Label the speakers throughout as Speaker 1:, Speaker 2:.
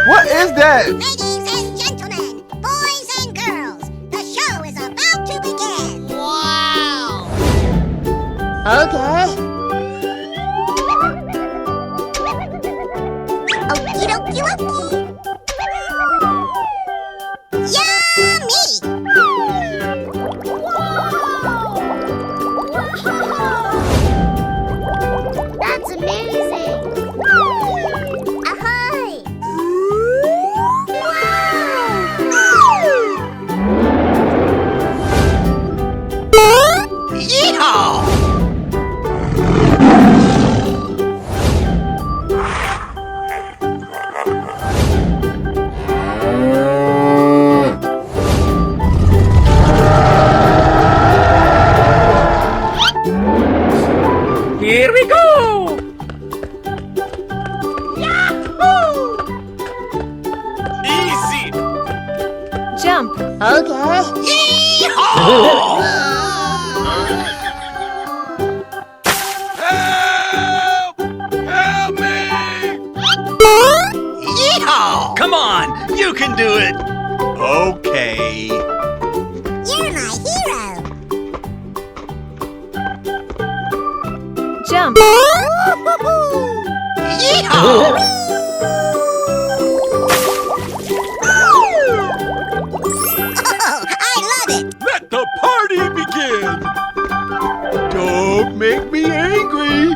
Speaker 1: What is that?
Speaker 2: Ladies and gentlemen, boys and girls, the show is about to begin. Wow!
Speaker 3: Okay.
Speaker 2: Okie dokie dokie. Yummy! That's amazing! Ahoy!
Speaker 4: Yeehaw! Here we go! Yahoo! Easy!
Speaker 3: Jump. Okay.
Speaker 4: Yeehaw! Help! Help me! Yeehaw! Come on, you can do it! Okay.
Speaker 2: You're my hero!
Speaker 3: Jump.
Speaker 4: Yeehaw!
Speaker 2: Oh, I love it!
Speaker 4: Let the party begin! Don't make me angry!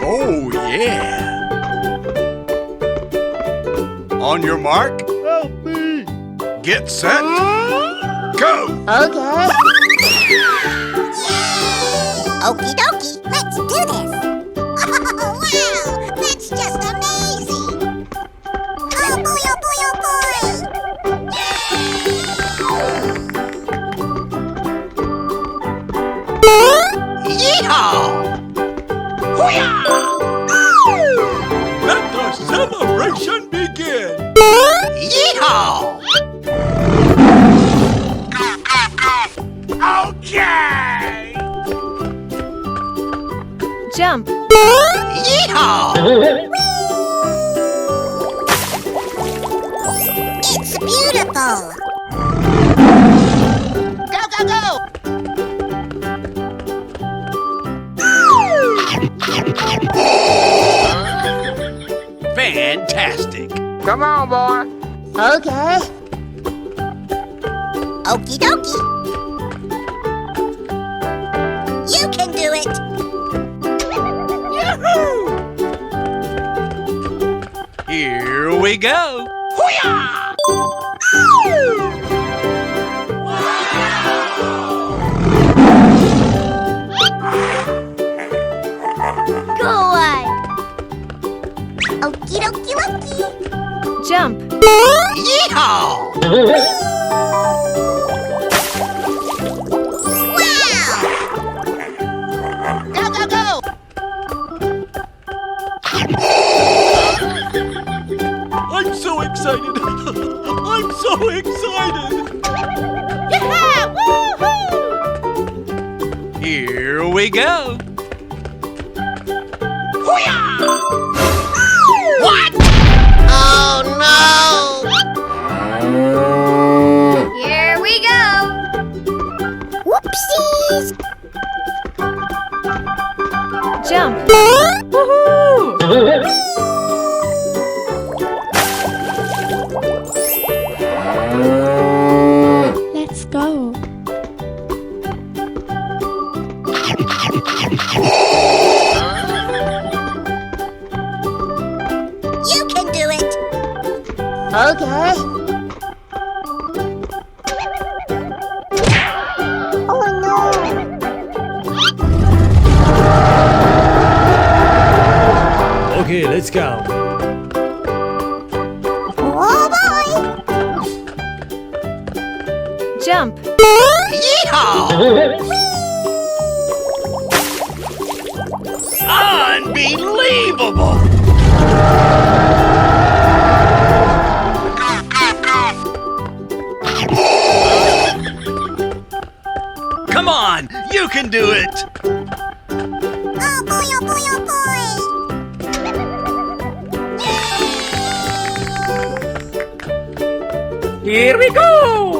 Speaker 4: Oh, yeah! On your mark, help me! Get set, go!
Speaker 3: Okay.
Speaker 2: Okie dokie, let's do this! Oh, wow! That's just amazing! Oh boy, oh boy, oh boy!
Speaker 4: Yeehaw! Hoo-yah! Let the celebration begin! Yeehaw! Okay!
Speaker 3: Jump.
Speaker 4: Yeehaw!
Speaker 2: It's beautiful! Go, go, go!
Speaker 4: Fantastic!
Speaker 1: Come on, boy.
Speaker 3: Okay.
Speaker 2: Okie dokie! You can do it!
Speaker 4: Yahoo! Here we go! Hoo-yah!
Speaker 2: Go away! Okie dokie dokie!
Speaker 3: Jump.
Speaker 4: Yeehaw!
Speaker 2: Wow! Go, go, go!
Speaker 4: I'm so excited! I'm so excited!
Speaker 2: Yeah! Woohoo!
Speaker 4: Here we go! Hoo-yah! What?
Speaker 2: Oh no! Here we go! Whoopsies!
Speaker 3: Jump. Woohoo! Let's go.
Speaker 2: You can do it!
Speaker 3: Okay.
Speaker 2: Oh no!
Speaker 5: Okay, let's go.
Speaker 2: Oh boy!
Speaker 3: Jump.
Speaker 4: Yeehaw! Unbelievable! Come on, you can do it!
Speaker 2: Oh boy, oh boy, oh boy!
Speaker 6: Here we go!